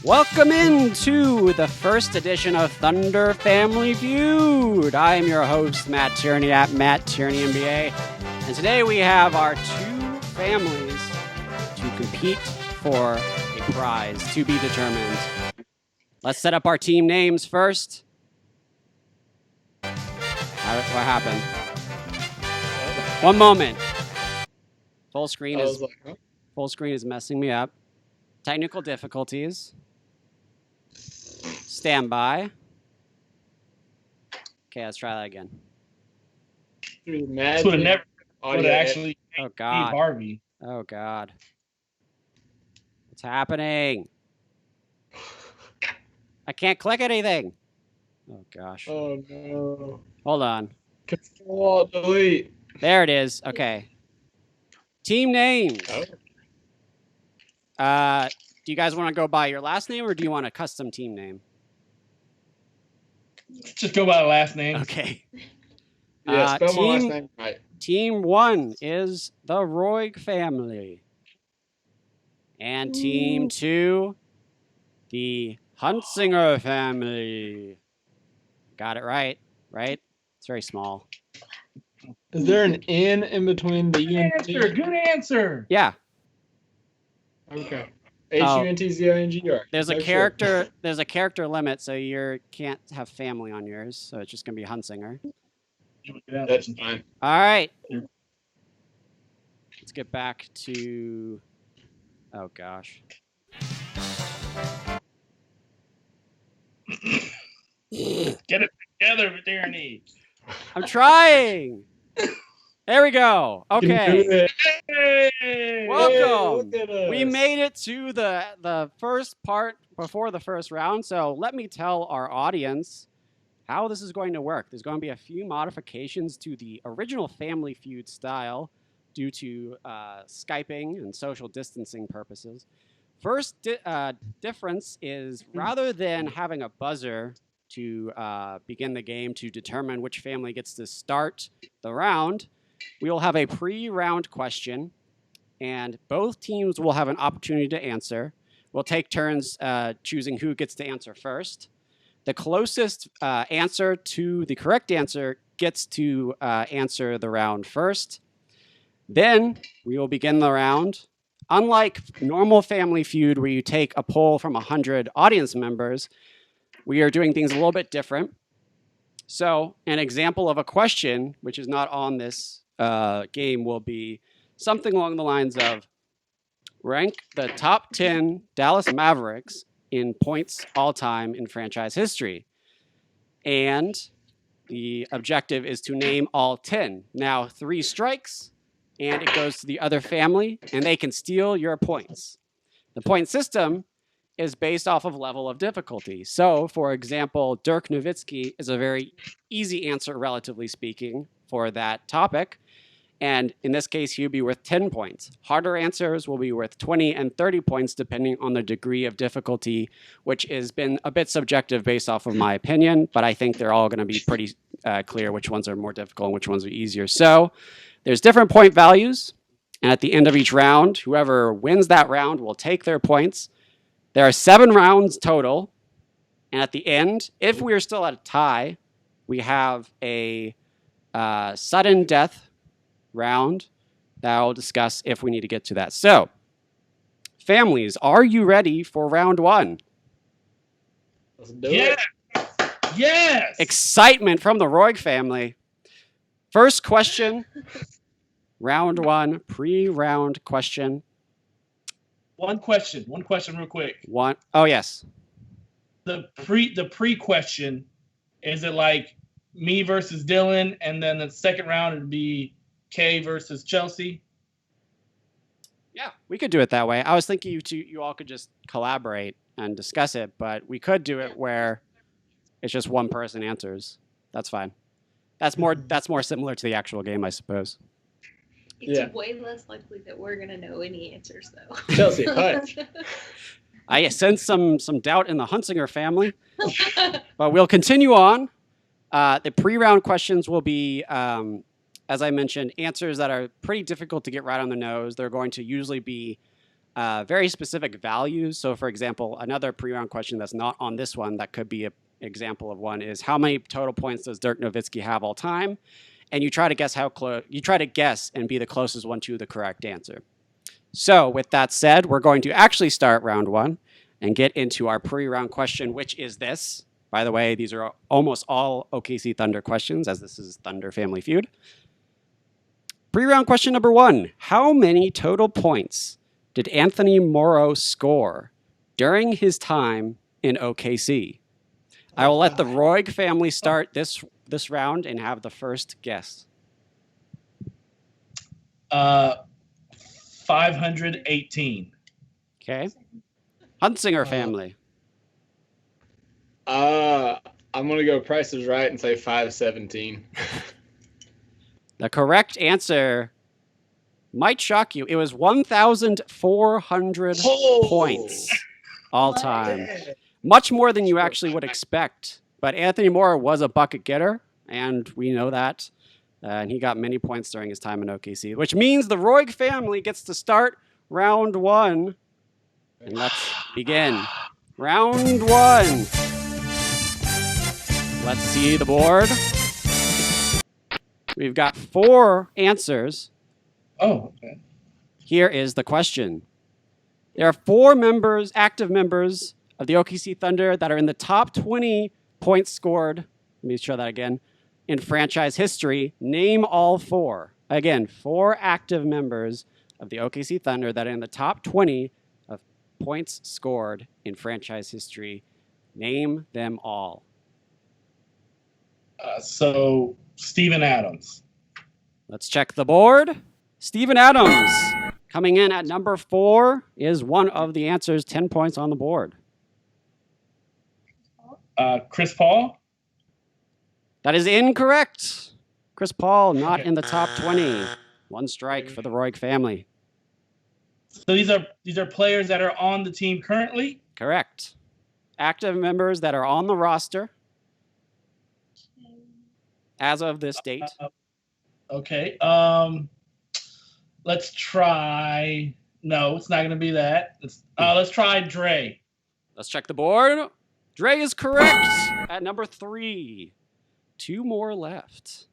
Welcome into the first edition of Thunder Family Feud. I am your host, Matt Tierney at Matt Tierney NBA. And today we have our two families to compete for a prize to be determined. Let's set up our team names first. What happened? One moment. Full screen is messing me up. Technical difficulties. Stand by. Okay, let's try that again. This would have never actually. Oh God. Steve Harvey. Oh God. What's happening? I can't click anything. Oh gosh. Oh no. Hold on. Control-Delete. There it is. Okay. Team names. Oh. Do you guys want to go by your last name or do you want a custom team name? Just go by the last name. Okay. Yeah, spell my last name right. Team 1 is the Roig family. And Team 2, the Huntsinger family. Got it right? It's very small. Is there an N in between the U and T? Good answer. Yeah. Okay. H-U-N-T-Z-I-N-G-R. There's a character limit, so you can't have family on yours. So it's just gonna be Huntsinger. That's fine. All right. Let's get back to. Oh gosh. Get it together, Tierney. I'm trying. There we go. Okay. Hey! Welcome. Hey, look at us. We made it to the first part before the first round. So let me tell our audience how this is going to work. There's going to be a few modifications to the original Family Feud style due to Skyping and social distancing purposes. First difference is rather than having a buzzer to begin the game to determine which family gets to start the round, we will have a pre-round question, and both teams will have an opportunity to answer. We'll take turns choosing who gets to answer first. The closest answer to the correct answer gets to answer the round first. Then we will begin the round. Unlike normal Family Feud, where you take a poll from 100 audience members, we are doing things a little bit different. So an example of a question, which is not on this game, will be something along the lines of rank the top 10 Dallas Mavericks in points all time in franchise history. And the objective is to name all 10. Now, 3 strikes, and it goes to the other family, and they can steal your points. The point system is based off of level of difficulty. So, for example, Dirk Nowitzki is a very easy answer, relatively speaking, for that topic. And in this case, he would be worth 10 points. Harder answers will be worth 20 and 30 points, depending on the degree of difficulty, which has been a bit subjective based off of my opinion, but I think they're all going to be pretty clear which ones are more difficult and which ones are easier. So there's different point values, and at the end of each round, whoever wins that round will take their points. There are 7 rounds total, and at the end, if we are still at a tie, we have a sudden death round that I'll discuss if we need to get to that. So, families, are you ready for round 1? Let's do it. Yes. Excitement from the Roig family. First question, round 1, pre-round question. One question real quick. Oh, yes. The pre question, is it like me versus Dylan, and then the second round would be Kay versus Chelsea? Yeah, we could do it that way. I was thinking you all could just collaborate and discuss it, but we could do it where it's just one person answers. That's fine. That's more similar to the actual game, I suppose. It's way less likely that we're going to know any answers, though. Chelsea, hush. I sense some doubt in the Huntsinger family, but we'll continue on. The pre-round questions will be, as I mentioned, answers that are pretty difficult to get right on the nose. They're going to usually be very specific values. So, for example, another pre-round question that's not on this one that could be an example of one is how many total points does Dirk Nowitzki have all time? And you try to guess how close. You try to guess and be the closest one to the correct answer. So, with that said, we're going to actually start round one and get into our pre-round question, which is this. By the way, these are almost all OKC Thunder questions, as this is Thunder Family Feud. Pre-round question number one: how many total points did Anthony Morrow score during his time in OKC? I will let the Roig family start this round and have the first guess. 518. Okay. Hunsinger family. I'm gonna go Price is Right and say 517. The correct answer might shock you. It was 1,400 points all time. Much more than you actually would expect. But Anthony Morrow was a bucket getter, and we know that. And he got many points during his time in OKC, which means the Roig family gets to start round one. And let's begin. Round one. Let's see the board. We've got 4 answers. Oh, okay. Here is the question. There are 4 members, active members of the OKC Thunder that are in the top 20 points scored. Let me show that again. In franchise history, name all 4. Again, 4 active members of the OKC Thunder that are in the top 20 of points scored in franchise history. Name them all. So Steven Adams. Let's check the board. Steven Adams coming in at number 4 is one of the answers, 10 points on the board. Chris Paul. That is incorrect. Chris Paul not in the top 20. 1 strike for the Roig family. So these are players that are on the team currently? Correct. Active members that are on the roster as of this date. Okay. Let's try. No, it's not going to be that. Let's try Dre. Let's check the board. Dre is correct at number 3. 2 more left.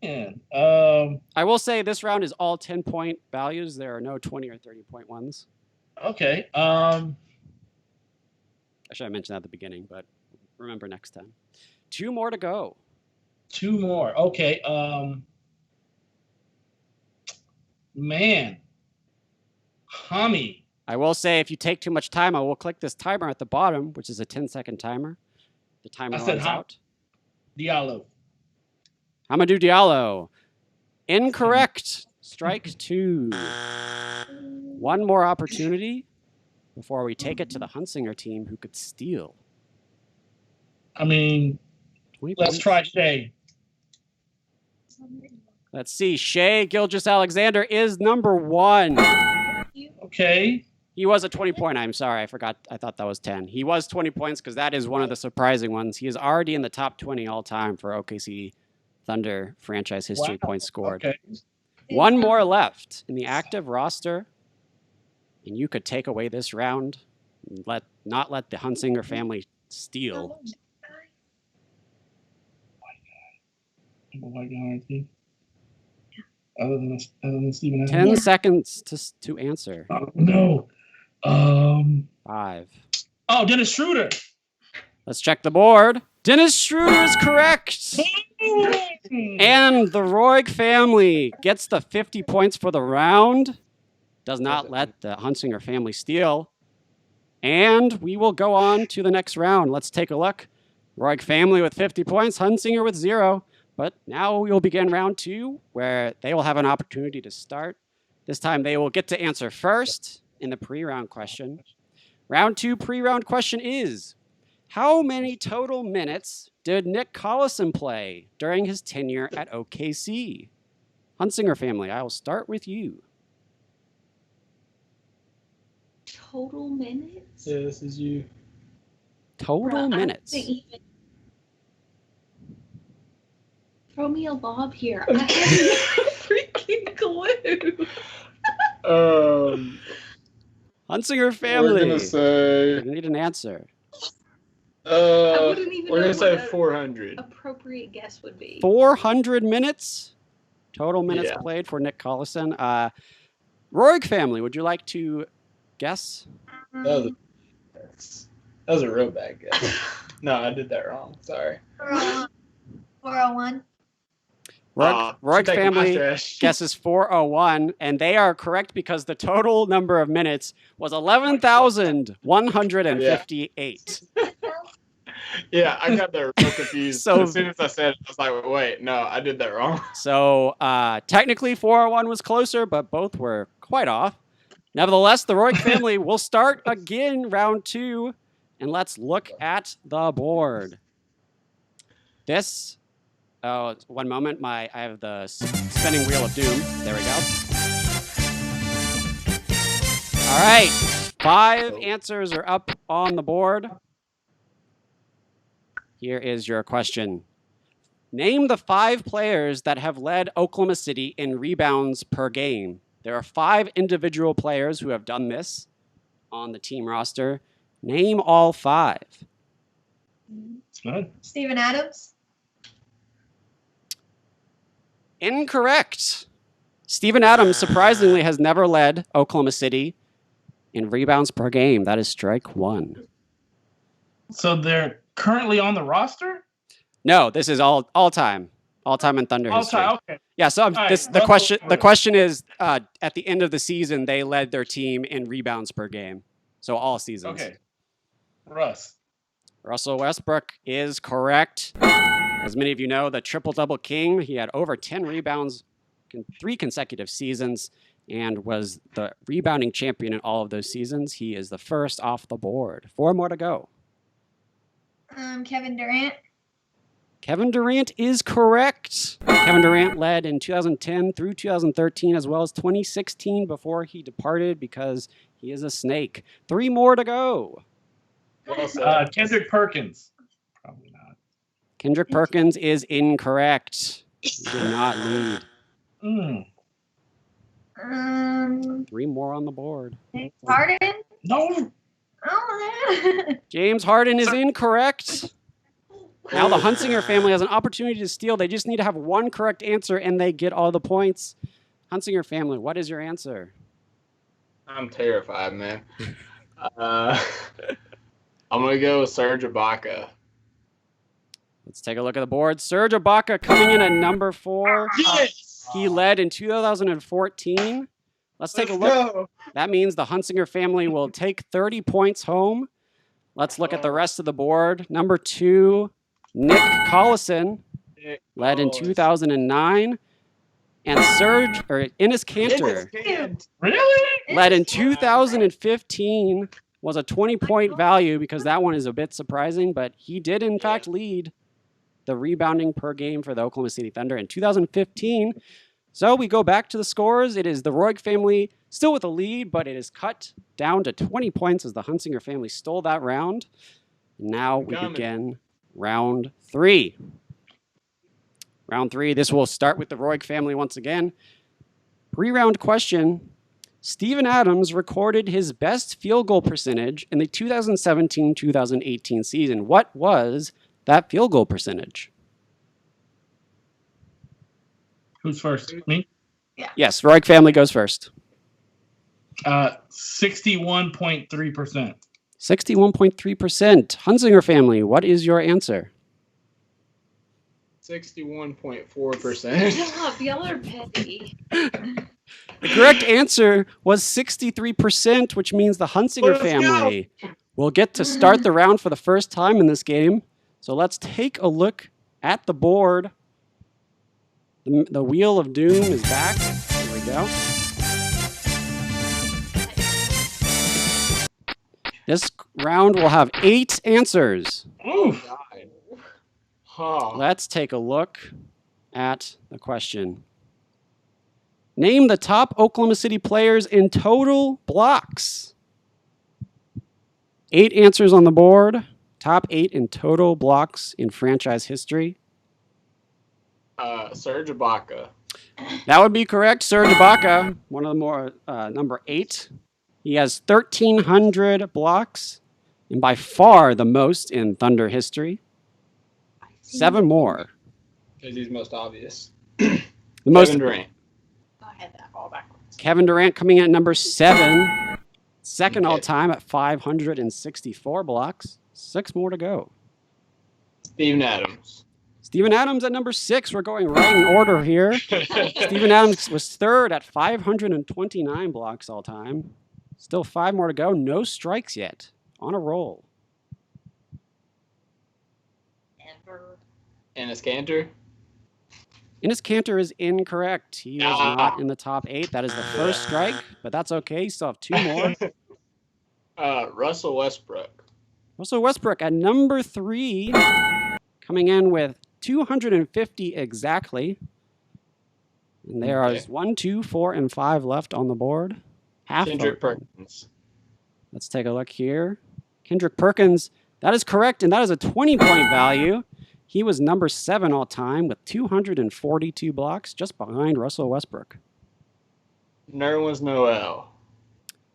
Man. I will say this round is all 10-point values. There are no 20 or 30-point ones. Okay. I should have mentioned that at the beginning, but remember next time. 2 more to go. 2 more. Okay. Man. Hami. I will say if you take too much time, I will click this timer at the bottom, which is a 10-second timer. The timer runs out. Diallo. Hamidou Diallo. Incorrect. Strike 2. 1 more opportunity before we take it to the Hunsinger team who could steal. I mean, 20 let's points. try Shea. Let's see. Shea Gilgeous-Alexander is number 1. Okay. He was a 20-point. I'm sorry. I forgot. I thought that was 10. He was 20 points because that is one of the surprising ones. He is already in the top 20 all time for OKC Thunder franchise history points scored. Okay. 1 more left in the active roster. And you could take away this round and not let the Hunsinger family steal. Oh my God. Other than Steven Adams. 10 seconds to answer. Oh, no. 5. Oh, Dennis Schroeder. Let's check the board. Dennis Schroeder is correct. And the Roig family gets the 50 points for the round. Does not let the Hunsinger family steal. And we will go on to the next round. Let's take a look. Roig family with 50 points, Hunsinger with 0. But now we will begin round 2, where they will have an opportunity to start. This time they will get to answer first in the pre-round question. Round 2 pre-round question is, how many total minutes did Nick Collison play during his tenure at OKC? Hunsinger family, I will start with you. Total minutes? Yeah, this is you. Total minutes. Throw me a lob here. I have no freaking clue. Hunsinger We're family. gonna say. I need an answer. I wouldn't even We're know gonna say what a 400. appropriate guess would be. 400 minutes total minutes Yeah. played for Nick Collison. Roig family, would you like to guess? That was a real bad guess. No, I did that wrong. Sorry. 401. Roig taking my family trash. guesses 401, and they are correct because the total number of minutes was 11,158. Yeah, I got that real confused. So- as soon as I said it, I was like, wait, no, I did that wrong. So technically 401 was closer, but both were quite off. Nevertheless, the Roig family will start again round 2, and let's look at the board. This, one moment, I have the spinning wheel of doom. There we go. All right, 5 answers are up on the board. Here is your question. Name the 5 players that have led Oklahoma City in rebounds per game. There are 5 individual players who have done this on the team roster. Name all 5. Good. Steven Adams. Incorrect. Steven Adams, surprisingly, has never led Oklahoma City in rebounds per game. That is strike 1. So they're currently on the roster? No, this is all time. All time in Thunder All history. time, okay. Yeah, so All right, the Russell- question is at the end of the season they led their team in rebounds per game. So all seasons. Okay. Russ. Russell Westbrook is correct. As many of you know, the triple-double king. He had over 10 rebounds in 3 consecutive seasons and was the rebounding champion in all of those seasons. He is the first off the board. 4 more to go. Kevin Durant. Kevin Durant is correct. Kevin Durant led in 2010 through 2013 as well as 2016 before he departed because he is a snake. 3 more to go. Well said. Kendrick Perkins. Probably not. Kendrick Perkins is incorrect. He did not lead. Um, 3 more on the board. James Harden. No. Oh, James Harden is incorrect. Now the Hunsinger family has an opportunity to steal. They just need to have 1 correct answer and they get all the points. Hunsinger family, what is your answer? I'm terrified, man. I'm gonna go with Serge Ibaka. Let's take a look at the board. Serge Ibaka coming in at number 4. Yes. He led in 2014. Let's take a look. Go. That means the Hunsinger family will take 30 points home. Let's look at the rest of the board. Number 2, Nick Collison led in 2009. And Enes Kanter Really? led in 2015. Was a 20-point value because that one is a bit surprising, but he did in fact lead the rebounding per game for the Oklahoma City Thunder in 2015. So we go back to the scores. It is the Roig family still with a lead, but it is cut down to 20 points as the Hunsinger family stole that round. Now we begin round 3. Round 3, this will start with the Roig family once again. Pre-round question. Steven Adams recorded his best field goal percentage in the 2017-2018 season. What was that field goal percentage? Who's first? Me? Yes, Roig family goes first. 61.3%. 61.3%. Hunsinger family, what is your answer? 61.4%. Stop, y'all are petty. The correct answer was 63%, which means the Hunsinger Let's family will get to start the round for the first time in this game. So let's take a look at the board. The Wheel of Doom is back. Here we go. This round will have 8 answers. Oof. Huh. Let's take a look at the question. Name the top Oklahoma City players in total blocks. 8 answers on the board. Top 8 in total blocks in franchise history. Serge Ibaka. That would be correct. Serge Ibaka, one of the more number 8. He has 1,300 blocks, and by far the most in Thunder history. 7 more. Because he's most obvious. The most Kevin Durant. I had that all backwards. Kevin Durant coming in at number 7, second Okay. all time at 564 blocks. 6 more to go. Steven Adams. Steven Adams at number 6. We're going right in order here. Steven Adams was third at 529 blocks all time. Still 5 more to go. No strikes yet. On a roll. Ever. Ennis Cantor. Enes Kanter is incorrect. He was not in the top 8. That is the first strike, but that's okay. You still have 2 more. Russell Westbrook. Russell Westbrook at number 3, coming in with 250 exactly. And there are Okay. 1, 2, 4, and 5 left on the board. Half Kendrick vote. Perkins. Let's take a look here. Kendrick Perkins, that is correct, and that is a 20-point value. He was number 7 all time with 242 blocks, just behind Russell Westbrook. Nerlens Noel.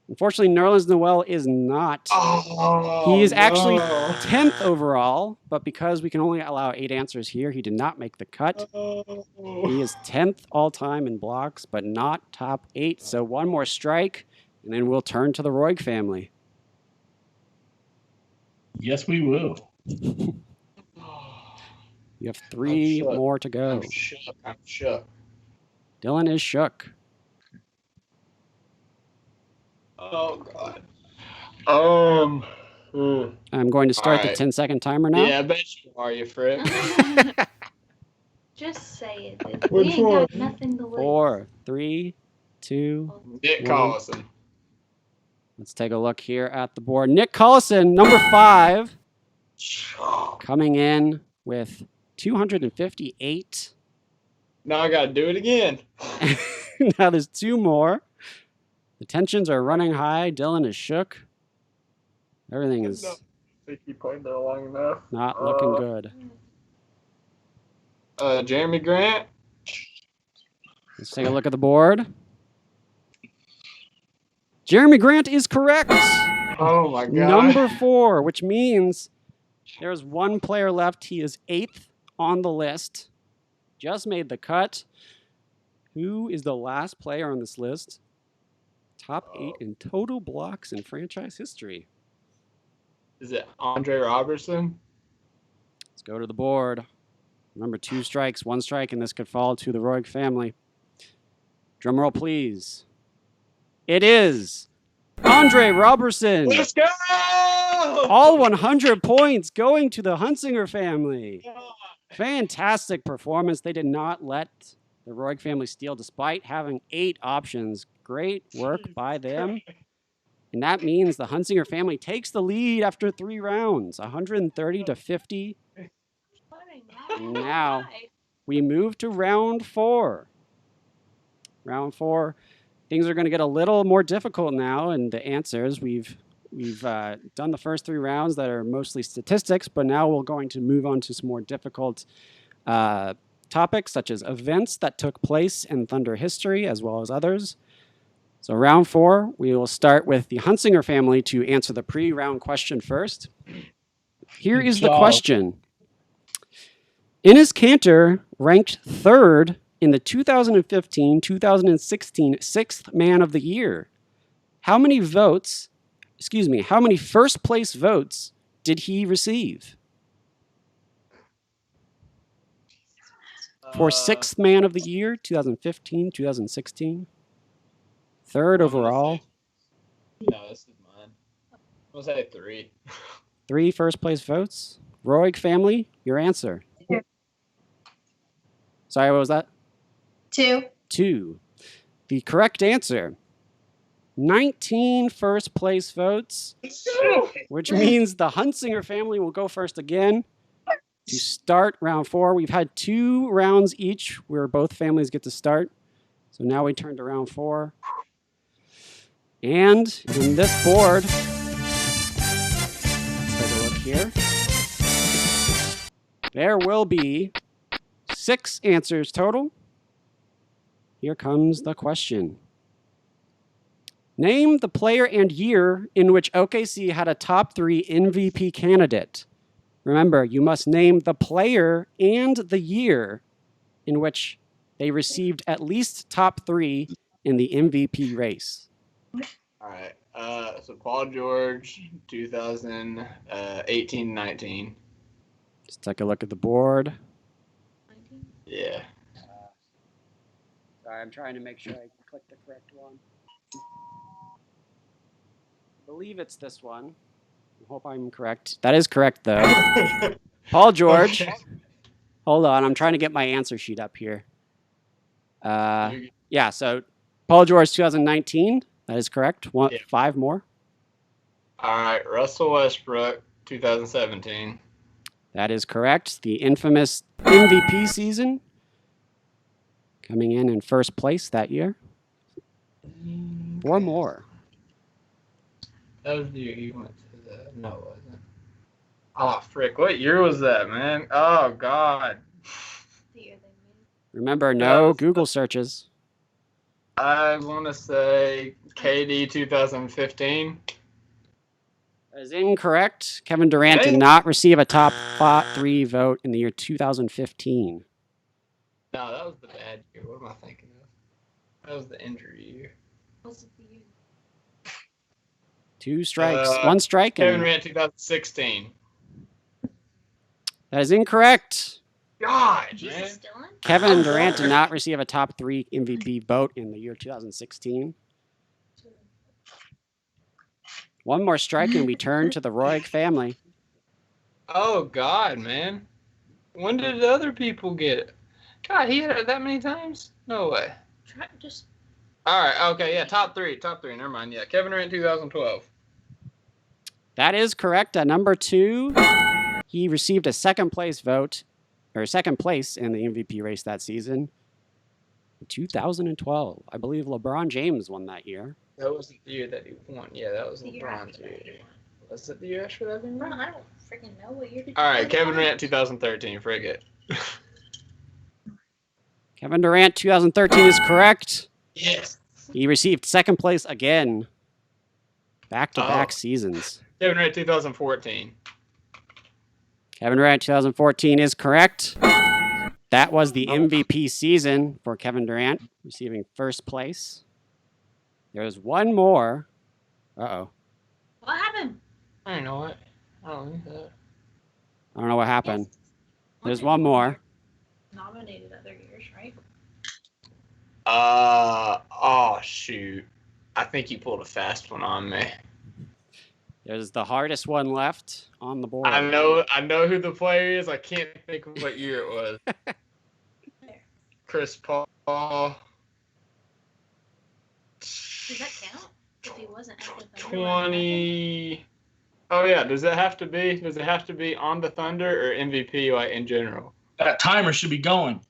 Unfortunately, Nerlens Noel is not. Oh, He is actually no. 10th overall, but because we can only allow 8 answers here, he did not make the cut. Oh. He is 10th all time in blocks, but not top 8. So 1 more strike, and then we'll turn to the Roig family. Yes, we will. You have 3 shook. more to go. I'm shook. I'm shook. Dylan is shook. Oh God. I'm going to start the Alright. 10-second timer now. Yeah, I bet you are, you frick. Just say it. Dude. Which We ain't one? got nothing to lose. 4, 3, 2. Nick One. Collison. Let's take a look here at the board. Nick Collison, number 5, coming in with 258. Now I gotta do it again. Now there's 2 more. The tensions are running high. Dylan is shook. Everything is I think you played there long enough. not looking good. Jeremy Grant. Let's take a look at the board. Jeremy Grant is correct. Oh my God. Number 4, which means there's 1 player left. He is 8th on the list. Just made the cut. Who is the last player on this list? Top 8 in total blocks in franchise history. Is it Andre Robertson? Let's go to the board. Remember, 2 strikes, 1 strike, and this could fall to the Roig family. Drum roll, please. It is Andre Robertson. Let's go! All 100 points going to the Hunsinger family. Fantastic performance. They did not let the Roig family steal despite having 8 options. Great work by them. And that means the Hunsinger family takes the lead after 3 rounds, 130 to 50. Now we move to round 4. Round 4, things are going to get a little more difficult now, and the answers we've done the first 3 rounds that are mostly statistics, but now we're going to move on to some more difficult topics such as events that took place in Thunder history as well as others. So round 4, we will start with the Hunsinger family to answer the pre-round question first. Here is the question. Enes Kanter ranked 3rd in the 2015-2016 Sixth Man of the Year. How many first place votes did he receive? For Sixth Man of the Year, 2015-2016. 3rd overall. No, this is mine. I'll say 3. 3 first place votes. Roig family, your answer. Sorry, what was that? 2. 2. The correct answer. 19 first place votes, which means the Hunsinger family will go first again to start round 4. We've had 2 rounds each where both families get to start. So now we turn to round 4. And in this board, let's take a look here. There will be 6 answers total. here comes the question. Name the player and year in which OKC had a top 3 MVP candidate. Remember, you must name the player and the year in which they received at least top 3 in the MVP race. All right. So Paul George, 2018-19. Let's take a look at the board. 19? Yeah. Sorry, I'm trying to make sure I click the correct one. I believe it's this one. I hope I'm correct. That is correct, though. Paul George. Okay. Hold on, I'm trying to get my answer sheet up here. Yeah, so Paul George, 2019. That is correct. Yeah. 5 more. All right. Russell Westbrook, 2017. That is correct. The infamous MVP season. Coming in first place that year. 4 more. That was the year he went to the. No, it wasn't. Oh, frick. What year was that, man? Oh, God. The year they made. Remember, no Google searches. I want to say KD 2015. That is incorrect. Kevin Durant did Dang. not receive a top 3 vote in the year 2015. No, that was the bad year. What am I thinking of? That was the injury year. Was it the year? 2 strikes. 1 strike. Kevin And Durant 2016. that is incorrect. God, man. Jesus, Dylan? Kevin Durant did not receive a top 3 MVP vote in the year 2016. 1 more strike and we turn to the Roig family. Oh, God, man. When did the other people get it? God, he had it that many times? No way. Try, just All right, okay, yeah, top three. Never mind, yeah. Kevin Durant 2012. That is correct. At number 2, he received a second place vote, or second place in the MVP race that season. 2012. I believe LeBron James won that year. That wasn't the year that he won. Yeah, that was the year LeBron's after that. year. Was it the year after that? Bro, I don't freaking know what year did All you right, go Kevin to? Durant 2013. Frigate. Kevin Durant, 2013 is correct. Yes. He received second place again. Back-to-back Oh. seasons. Kevin Durant 2014. Kevin Durant, 2014 is correct. That was the MVP season for Kevin Durant, receiving first place. There's 1 more. Uh-oh. What happened? I don't know what. I don't think that. I don't know what happened. Yes. There's Wasn't 1 it more. Nominated other years, right? Oh, shoot. I think he pulled a fast one on me. There's the hardest one left on the board. I know who the player is. I can't think of what year it was. There. Chris Paul. Does that count? If he wasn't at the Thunder, 20. Oh yeah. Does it have to be on the Thunder or MVP like in general? That timer should be going.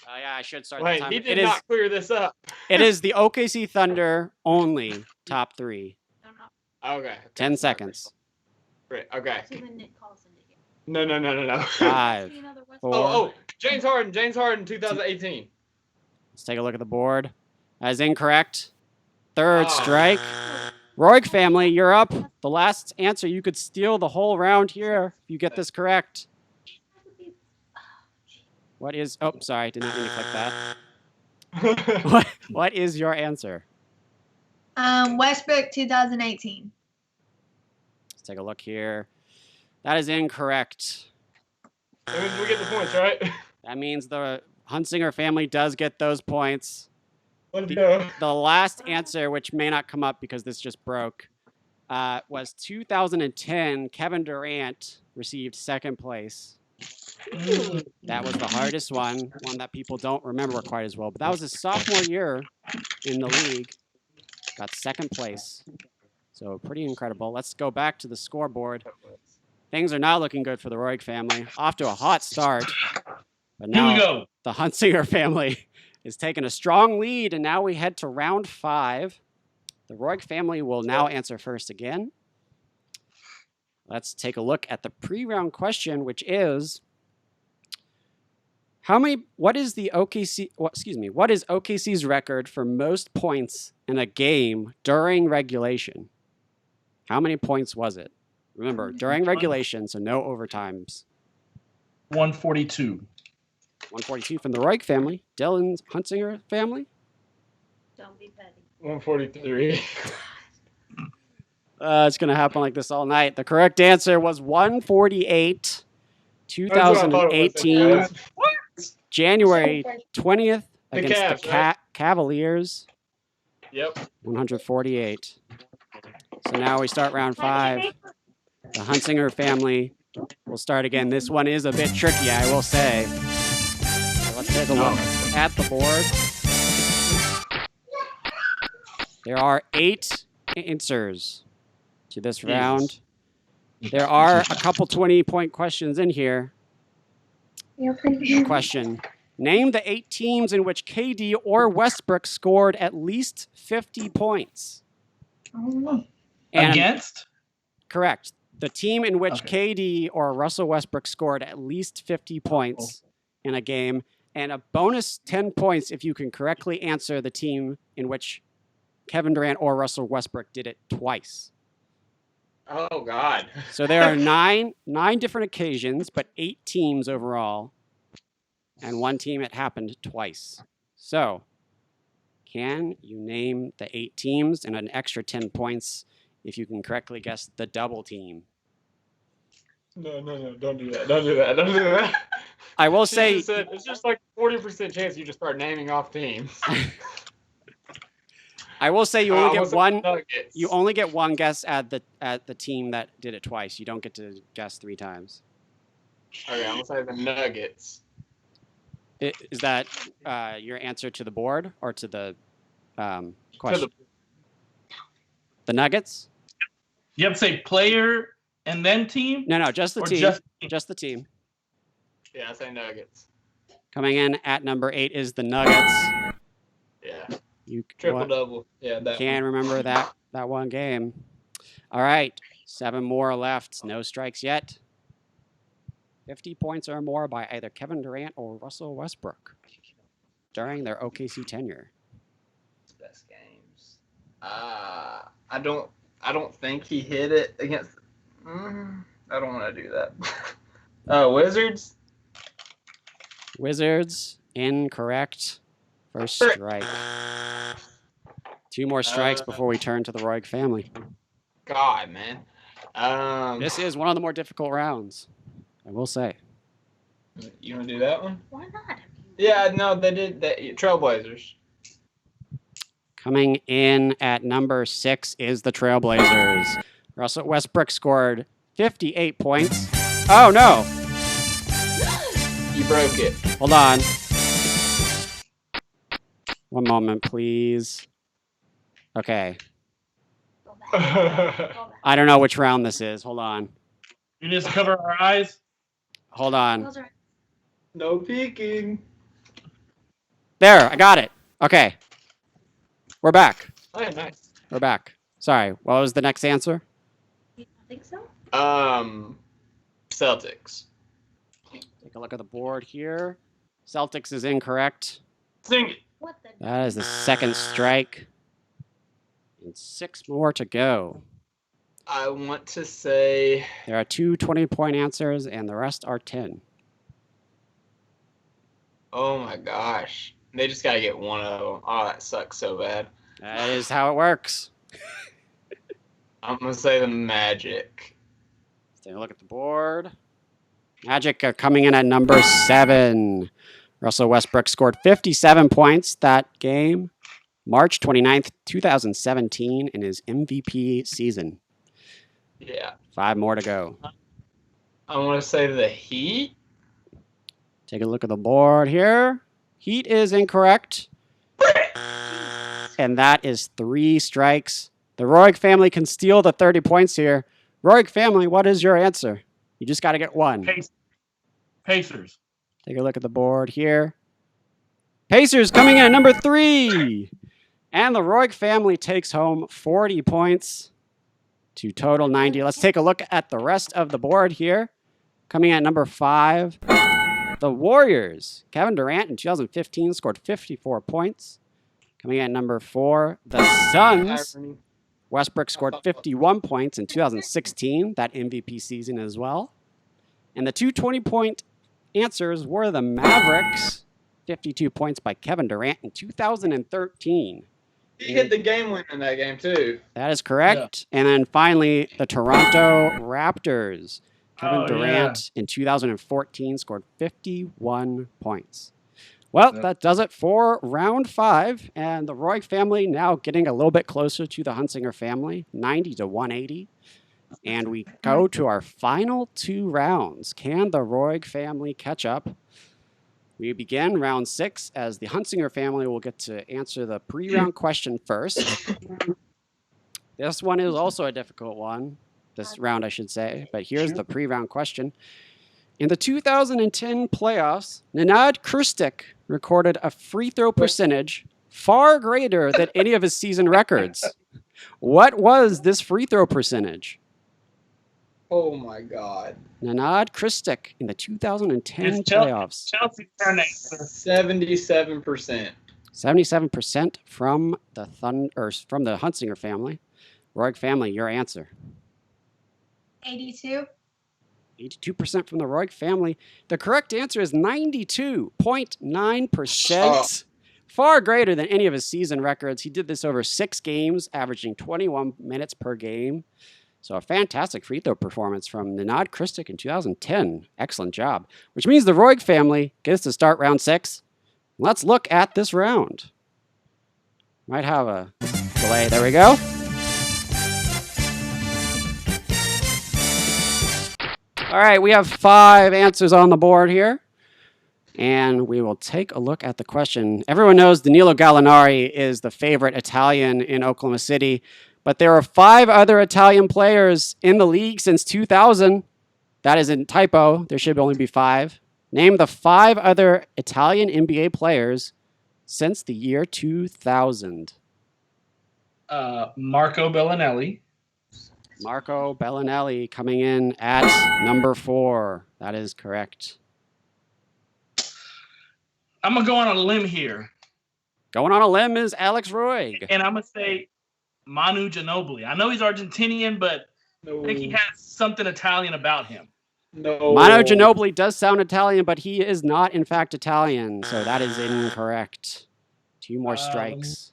Oh, yeah, I should start the Wait, time. he did not clear this up. It is the OKC Thunder only top 3. Okay. 10 seconds. Great. Okay. So then Nick Collison did it. No. 5, 4. Oh, James Harden, 2018. Let's take a look at the board. That is incorrect. Third Oh. strike. Roig family, you're up. The last answer, you could steal the whole round here if you get this correct. What is... Oh, sorry. Did not mean to click that. What is your answer? Westbrook 2018. Let's take a look here. That is incorrect. That means we get the points, right? That means the Hunsinger family does get those points. Let's go. The last answer, which may not come up because this just broke, was 2010. Kevin Durant received second place. That was the hardest one that people don't remember quite as well. But that was his sophomore year in the league. Got second place. So pretty incredible. Let's go back to the scoreboard. Things are not looking good for the Roig family. Off to a hot start. But Here we now go. the Hunsinger family is taking a strong lead, and now we head to round 5. The Roig family will now answer first again. Let's take a look at the pre-round question, which is, What is the OKC? What is OKC's record for most points in a game during regulation? How many points was it? Remember, during regulation, so no overtimes. 142. 142 from the Reich family. Dylan's Huntsinger family. Don't be petty. 143. It's going to happen like this all night. The correct answer was 148. 2018, January 20th against the Cavaliers. Yep. 148. So now we start round 5. The Huntsinger family will start again. This one is a bit tricky, I will say. So let's take a look at the board. There are 8 answers to this round. There are a couple 20-point questions in here. Question. Name the 8 teams in which KD or Westbrook scored at least 50 points. Oh. And Against? correct. The team in which KD or Russell Westbrook scored at least 50 points in a game, and a bonus 10 points if you can correctly answer the team in which Kevin Durant or Russell Westbrook did it twice. Oh, God. So there are nine different occasions, but 8 teams overall, and 1 team it happened twice. So can you name the 8 teams and an extra 10 points if you can correctly guess the double team? No. Don't do that. I will say it's just like 40% chance you just start naming off teams. I will say you only get one. Nuggets. You only get one guess at the team that did it twice. You don't get to guess 3 times. Okay, I'm gonna say the Nuggets. Is that your answer to the board or to the question? The Nuggets? You have to say player and then team? No, just the Or team. just- Just the team. Yeah, I say Nuggets. Coming in at number 8 is the Nuggets. Yeah, You triple double. Yeah, that. can't remember that one game. All right, 7 more left. No strikes yet. 50 points or more by either Kevin Durant or Russell Westbrook during their OKC tenure. Best games. I don't think he hit it against. I don't want to do that. Wizards. Wizards, incorrect. First strike. 2 more strikes before we turn to the Roig family. God, man. This is one of the more difficult rounds, I will say. You want to do that one? Why not? Yeah, no, they did that. Trailblazers. Coming in at number 6 is the Trailblazers. Russell Westbrook scored 58 points. Oh, no. You broke it. Hold on. One moment, please. Okay. Go back. Go back. I don't know which round this is. Hold on. You just cover our eyes? Hold on. Those are No peeking. There, I got it. Okay. We're back. Oh, yeah, nice. We're back. Sorry, what was the next answer? You don't think so? Celtics. Take a look at the board here. Celtics is incorrect. Sing it. What the? That is the second strike. And 6 more to go. I want to say. There are 2 20-point answers, and the rest are 10. Oh my gosh. They just gotta get one of them. Oh, that sucks so bad. That is how it works. I'm gonna say the Magic. Let's take a look at the board. Magic are coming in at number 7. Russell Westbrook scored 57 points that game, March 29th, 2017, in his MVP season. Yeah. 5 more to go. I want to say the Heat. Take a look at the board here. Heat is incorrect. And that is 3 strikes. The Roig family can steal the 30 points here. Roig family, what is your answer? You just got to get 1. Pacers. Take a look at the board here. Pacers coming in at number 3. And the Roig family takes home 40 points to total 90. Let's take a look at the rest of the board here. Coming at number 5. The Warriors. Kevin Durant in 2015 scored 54 points. Coming in at number 4, the Suns. Irony. Westbrook scored 51 points in 2016, that MVP season as well. And the 2 20-point answers were the Mavericks. 52 points by Kevin Durant in 2013. He hit the game winner in that game too. That is correct. And then finally, the Toronto Raptors. Kevin Durant in 2014 scored 51 points. Well, that does it for round 5. And the Roy family now getting a little bit closer to the Hunsinger family, 90 to 180. And we go to our final 2 rounds. Can the Roy family catch up? We begin round 6 as the Hunsinger family will get to answer the pre-round question first. This one is also a difficult one, this round I should say, but here's the pre-round question. In the 2010 playoffs, Nenad Krstić recorded a free throw percentage far greater than any of his season records. What was this free throw percentage? Oh my God. Nenad Krstić in the 2010 playoffs. Chelsea turn 77%. 77% from the from the Hunsinger family. Roig family, your answer. 82. 82% from the Roig family. The correct answer is 92.9%. Far greater than any of his season records. He did this over 6 games, averaging 21 minutes per game. So a fantastic free throw performance from Nenad Krstić in 2010. Excellent job. Which means the Roig family gets to start round 6. Let's look at this round. Might have a delay. There we go. All right, we have 5 answers on the board here. And we will take a look at the question. Everyone knows Danilo Gallinari is the favorite Italian in Oklahoma City. But there are 5 other Italian players in the league since 2000. That is a typo. There should only be 5. Name the 5 other Italian NBA players since the year 2000. Marco Bellinelli. Marco Bellinelli coming in at number 4. That is correct. I'm going to go on a limb here. Going on a limb is Alex Roig. And I'm going to say Manu Ginobili. I know he's Argentinian, but I think he has something Italian about him. No. Manu Ginobili does sound Italian, but he is not, in fact, Italian. So that is incorrect. 2 more strikes.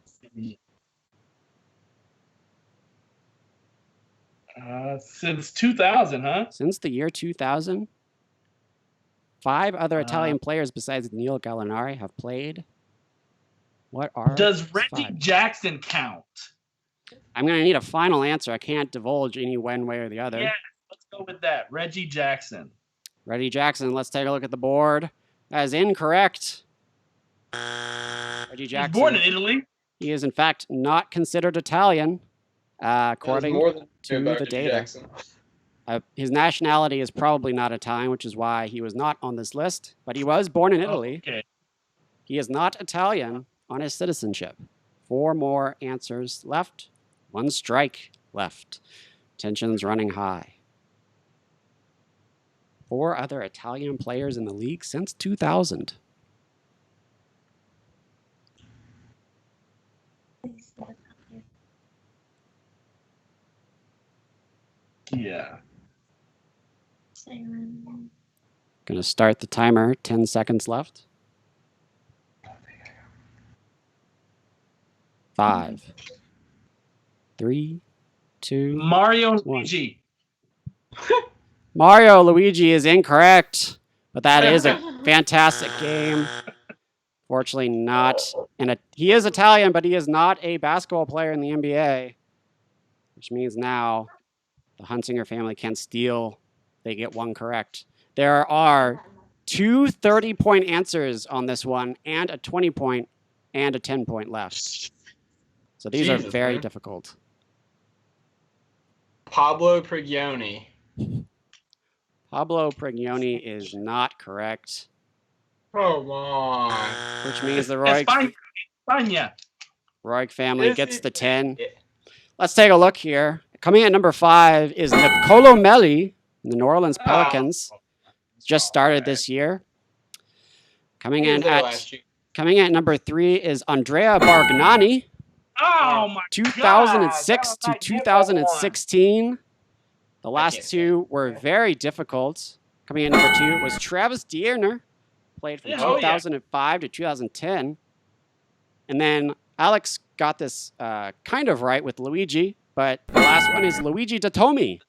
Since 2000, huh? Since the year 2000, 5 other Italian players besides Neil Gallinari have played. What are Does Reggie 5? Jackson count? I'm going to need a final answer. I can't divulge any one way or the other. Yeah, let's go with that. Reggie Jackson. Reggie Jackson, let's take a look at the board. That is incorrect. Reggie Jackson. He's born in Italy. He is, in fact, not considered Italian, according to the data. His nationality is probably not Italian, which is why he was not on this list. But he was born in Italy. Okay. He is not Italian on his citizenship. 4 more answers left. 1 strike left. Tensions running high. 4 other Italian players in the league since 2000. Yeah. Gonna start the timer. 10 seconds left. 5, 3, 2, Mario 1. Luigi. Mario Luigi is incorrect, but that is a fantastic game. Fortunately not. And he is Italian, but he is not a basketball player in the NBA, which means now the Hunsinger family can steal. They get 1 correct. There are 2 30-point answers on this one, and a 20-point and a 10-point left. So these are very difficult. Pablo Prigioni. Pablo Prigioni is not correct, Come on. which means the España. Roig family gets the 10. Let's take a look here. Coming at number 5 is Nicolo Melli, the New Orleans Pelicans. Just started this year. Coming He was in there at last year. number 3 is Andrea Bargnani, Oh my 2006 God, to 2016. The I last can't two were very difficult. Coming in number 2 was Travis Dierner, played from Yeah, oh yeah. 2005 to 2010. And then Alex got this kind of right with Luigi, but the last one is Luigi Datomi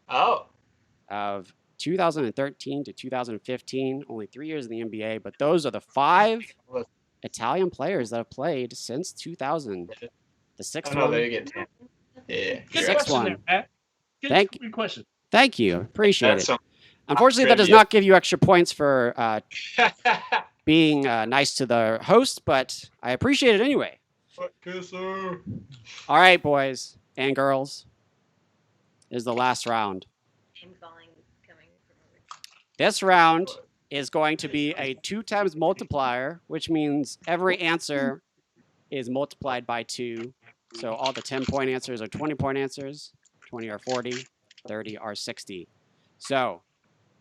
Oh, of 2013 to 2015. Only 3 years in the NBA, but those are the 5 well, Italian players that have played since 2000. The I sixth know one. they get 10. Yeah. Good Sixth question one. there, Matt. Good question. Thank you. Appreciate That's it. some Unfortunately, that does trivia. not give you extra points for being nice to the host, but I appreciate it anyway. Kisser. All right, boys and girls, is the last round. Name calling coming from over. This round is going to be a 2 times multiplier, which means every answer is multiplied by 2. So all the 10-point answers are 20-point answers, 20 are 40, 30 are 60. So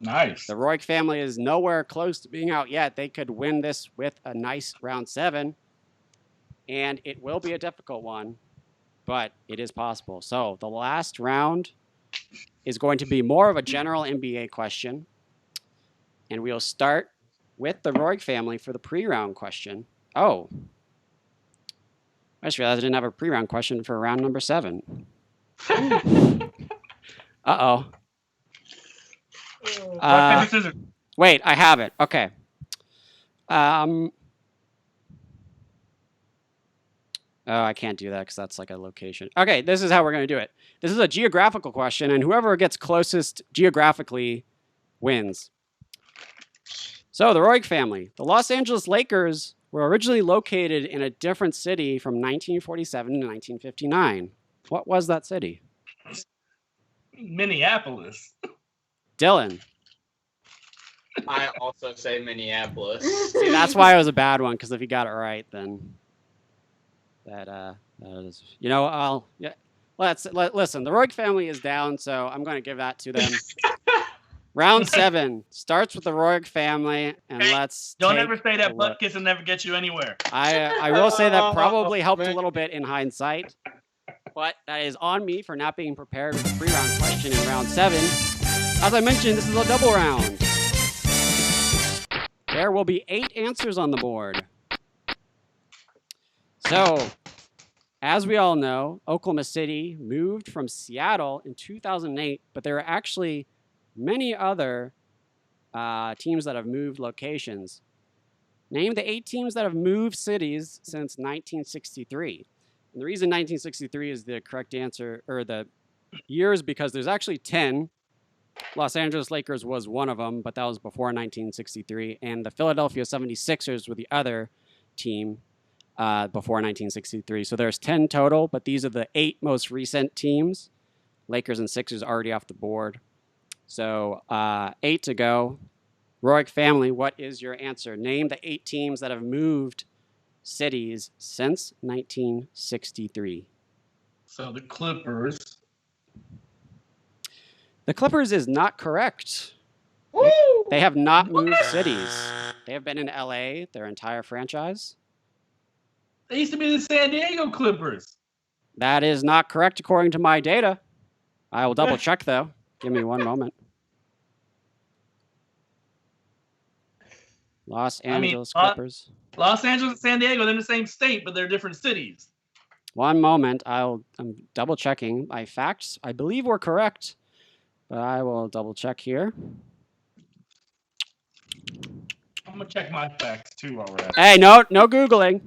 Nice. the Roig family is nowhere close to being out yet. They could win this with a nice round 7, and it will be a difficult one, but it is possible. So the last round is going to be more of a general NBA question, and we'll start with the Roig family for the pre-round question. Oh, I just realized I didn't have a pre-round question for round number 7. Uh-oh. Rock, paper, scissors. Wait, I have it. Okay. Oh, I can't do that because that's like a location. Okay, this is how we're going to do it. This is a geographical question, and whoever gets closest geographically wins. So, the Roig family. The Los Angeles Lakers were originally located in a different city from 1947 to 1959. What was that city? Minneapolis. Dylan. I also say Minneapolis. See, that's why it was a bad one, because if you got it right, then that is, you know, listen. The Roig family is down, so I'm going to give that to them. Round 7 starts with the Roig family, and let's Don't take ever say a that look. butt kiss will never get you anywhere. I will say that probably helped a little bit in hindsight, but that is on me for not being prepared with the pre-round question in round 7. As I mentioned, this is a double round. There will be 8 answers on the board. So, as we all know, Oklahoma City moved from Seattle in 2008, but there are actually many other teams that have moved locations. Name the 8 teams that have moved cities since 1963. And the reason 1963 is the correct answer, or the year, is because there's actually 10. Los Angeles Lakers was one of them, but that was before 1963. And the Philadelphia 76ers were the other team before 1963. So there's 10 total, but these are the 8 most recent teams. Lakers and Sixers already off the board. So 8 to go. Roig family, what is your answer? Name the 8 teams that have moved cities since 1963. So the Clippers. The Clippers is not correct. Woo! They have not moved cities. They have been in LA their entire franchise. They used to be the San Diego Clippers. That is not correct according to my data. I will double check though. Give me one moment. Los Angeles Clippers. Los Angeles and San Diego, they're in the same state, but they're different cities. One moment. I'm double checking. My facts, I believe, were correct, but I will double check here. I'm gonna check my facts too while we're at it. Hey, no Googling.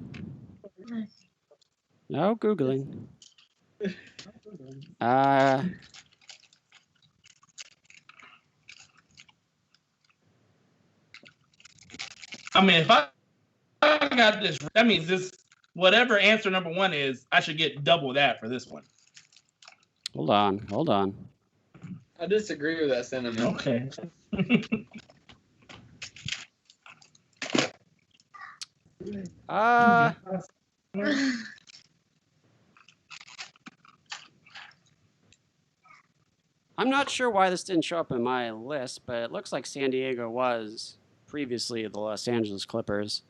No Googling. I mean, if I got this, that means this, whatever answer number 1 is, I should get double that for this one. Hold on. I disagree with that sentiment. Okay. I'm not sure why this didn't show up in my list, but it looks like San Diego was previously the Los Angeles Clippers.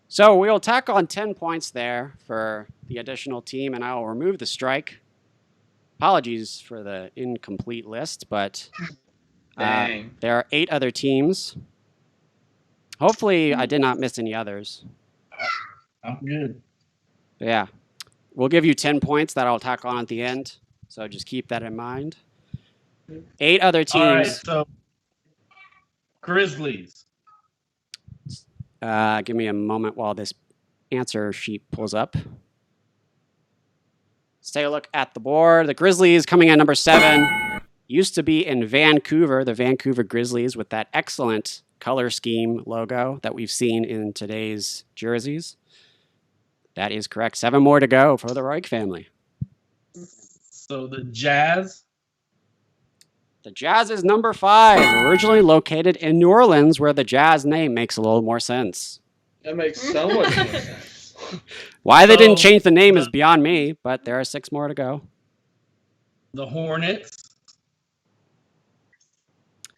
So we'll tack on 10 points there for the additional team, and I'll remove the strike. Apologies for the incomplete list, but Dang. there are 8 other teams. Hopefully, I did not miss any others. I'm good. But yeah, we'll give you 10 points that I'll tack on at the end. So just keep that in mind. 8 other teams. All right, so Grizzlies. Give me a moment while this answer sheet pulls up. Let's take a look at the board. The Grizzlies coming in number 7 used to be in Vancouver, the Vancouver Grizzlies, with that excellent color scheme logo that we've seen in today's jerseys. That is correct. 7 more to go for the Roig family. So the Jazz. The Jazz is number 5, originally located in New Orleans, where the Jazz name makes a little more sense. That makes so much more sense. Why they didn't change the name is beyond me, but there are 6 more to go. The Hornets.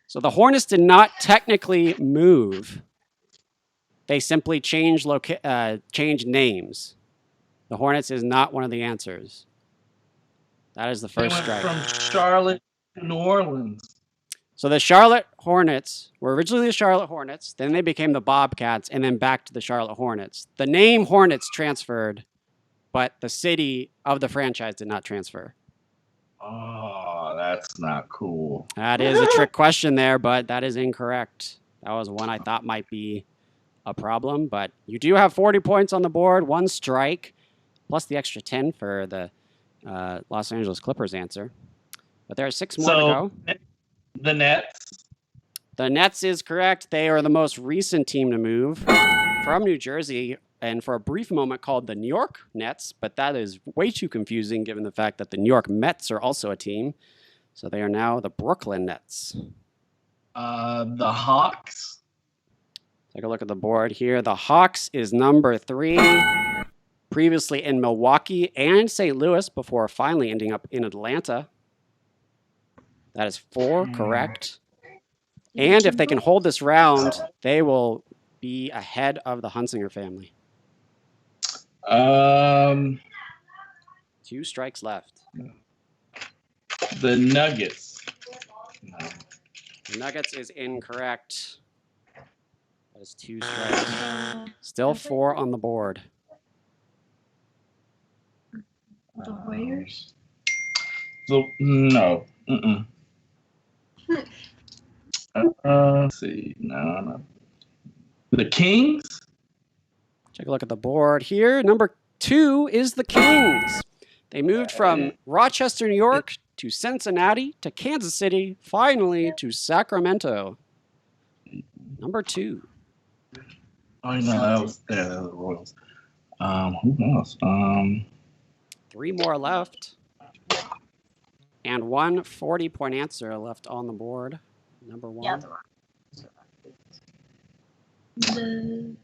So the Hornets did not technically move. They simply changed names. The Hornets is not one of the answers. That is the They first went strike. from Charlotte to New Orleans. So the Charlotte Hornets were originally the Charlotte Hornets, then they became the Bobcats, and then back to the Charlotte Hornets. The name Hornets transferred, but the city of the franchise did not transfer. Oh, that's not cool. That is a trick question there, but that is incorrect. That was one I thought might be a problem, but you do have 40 points on the board, 1 strike, plus the extra 10 for the Los Angeles Clippers answer. But there are 6 more to go. The Nets. The Nets is correct. They are the most recent team to move from New Jersey, and for a brief moment called the New York Nets, but that is way too confusing given the fact that the New York Mets are also a team. So they are now the Brooklyn Nets. The Hawks. Take a look at the board here. The Hawks is number 3, previously in Milwaukee and St. Louis before finally ending up in Atlanta. That is 4 correct. And if they can hold this round, they will be ahead of the Hunsinger family. 2 strikes left. The Nuggets. No. The Nuggets is incorrect. That is 2 strikes. Still 4 on the board. The Warriors. So no. Let's see. No. The Kings. Take a look at the board here. Number 2 is the Kings. They moved from Rochester, New York to Cincinnati to Kansas City, finally to Sacramento. Number 2. Oh no, that was the Royals. Who else? 3 more left. And 1 40-point answer left on the board. Number 1. Yeah, the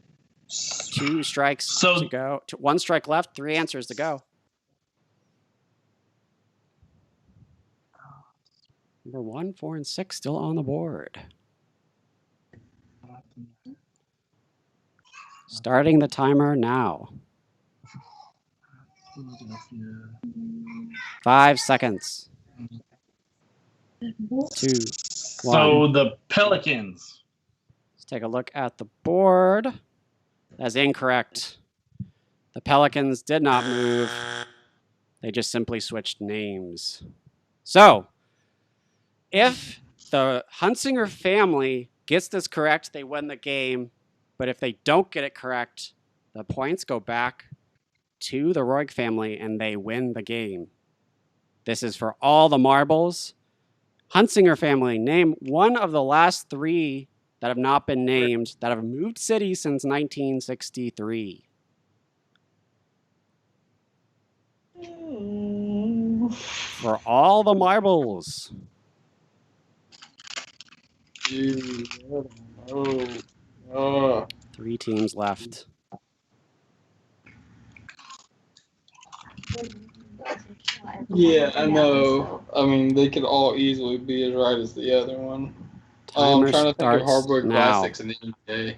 2 strikes to go. 1 strike left. 3 answers to go. Number 1, 4, and 6 still on the board. Starting the timer now. 5 seconds. 2, 1. So the Pelicans. Let's take a look at the board. That's incorrect. The Pelicans did not move. They just simply switched names. So, if the Hunsinger family gets this correct, they win the game. But if they don't get it correct, the points go back to the Roig family and they win the game. This is for all the marbles. Hunsinger family, name one of the last 3 that have not been named that have moved cities since 1963. For all the marbles. Oh. 3 teams left. Yeah, I know. I mean, they could all easily be as right as the other one. I'm Timer trying to think of starts hardwood now. classics in the NBA.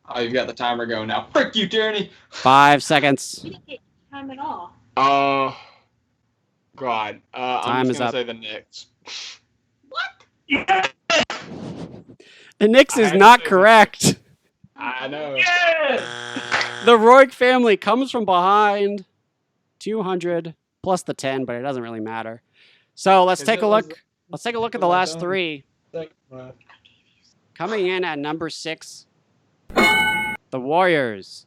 Oh, you've got the timer going now. Frick you, Tyranny. 5 seconds. You didn't get time at all. Oh, God. I'm Time just is going up. to say the Knicks. Yeah. The Knicks I is had to not say the correct. I know. Yes. The Roig family comes from behind 200 plus the 10, but it doesn't really matter. So let's take a look. Let's take a look at the last three. Coming in at number 6, the Warriors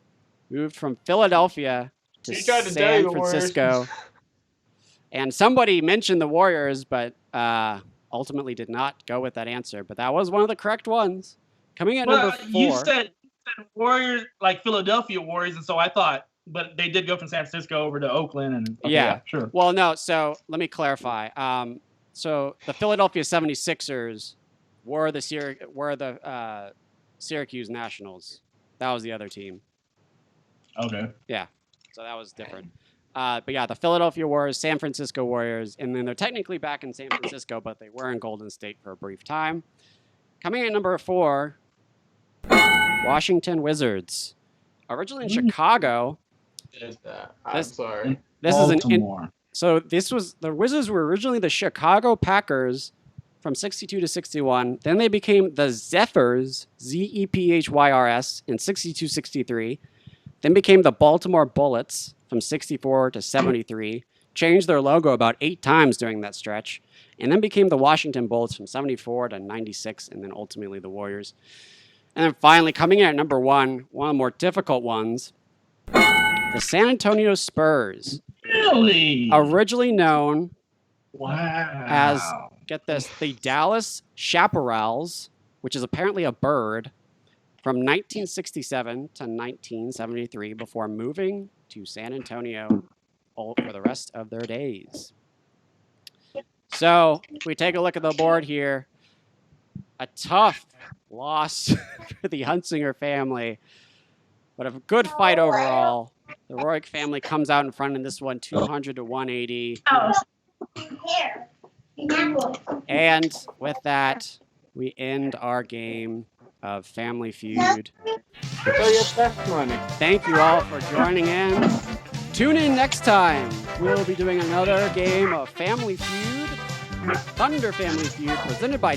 moved from Philadelphia to He tried to tell you San the Warriors. Francisco. And somebody mentioned the Warriors, but ultimately did not go with that answer. But that was one of the correct ones. Coming in at number 4. You said Warriors, like Philadelphia Warriors, and so I thought, but they did go from San Francisco over to Oakland, and okay, Yeah. sure. Well, no. So let me clarify. So the Philadelphia 76ers were the Syracuse Nationals. That was the other team. Okay. Yeah. So that was different. But yeah, the Philadelphia Warriors, San Francisco Warriors, and then they're technically back in San Francisco, but they were in Golden State for a brief time. Coming in at number 4, Washington Wizards. Originally in Chicago. Is that? I'm sorry. This is Baltimore. So the Wizards were originally the Chicago Packers from 62 to 61. Then they became the Zephyrs, Zephyrs, in 62-63. Then became the Baltimore Bullets from 64 to 73. Changed their logo about 8 times during that stretch. And then became the Washington Bullets from 74 to 96, and then ultimately the Warriors. And then finally, coming in at number 1, one of the more difficult ones, the San Antonio Spurs. Really? Originally known Wow. as, get this, the Dallas Chaparrals, which is apparently a bird, from 1967 to 1973 before moving to San Antonio for the rest of their days. So if we take a look at the board here, a tough loss for the Hunsinger family, but a good fight overall. The Roig family comes out in front in this one, 200 to 180. And with that, we end our game of Family Feud. Thank you all for joining in. Tune in next time. We'll be doing another game of Family Feud, Thunder Family Feud, presented by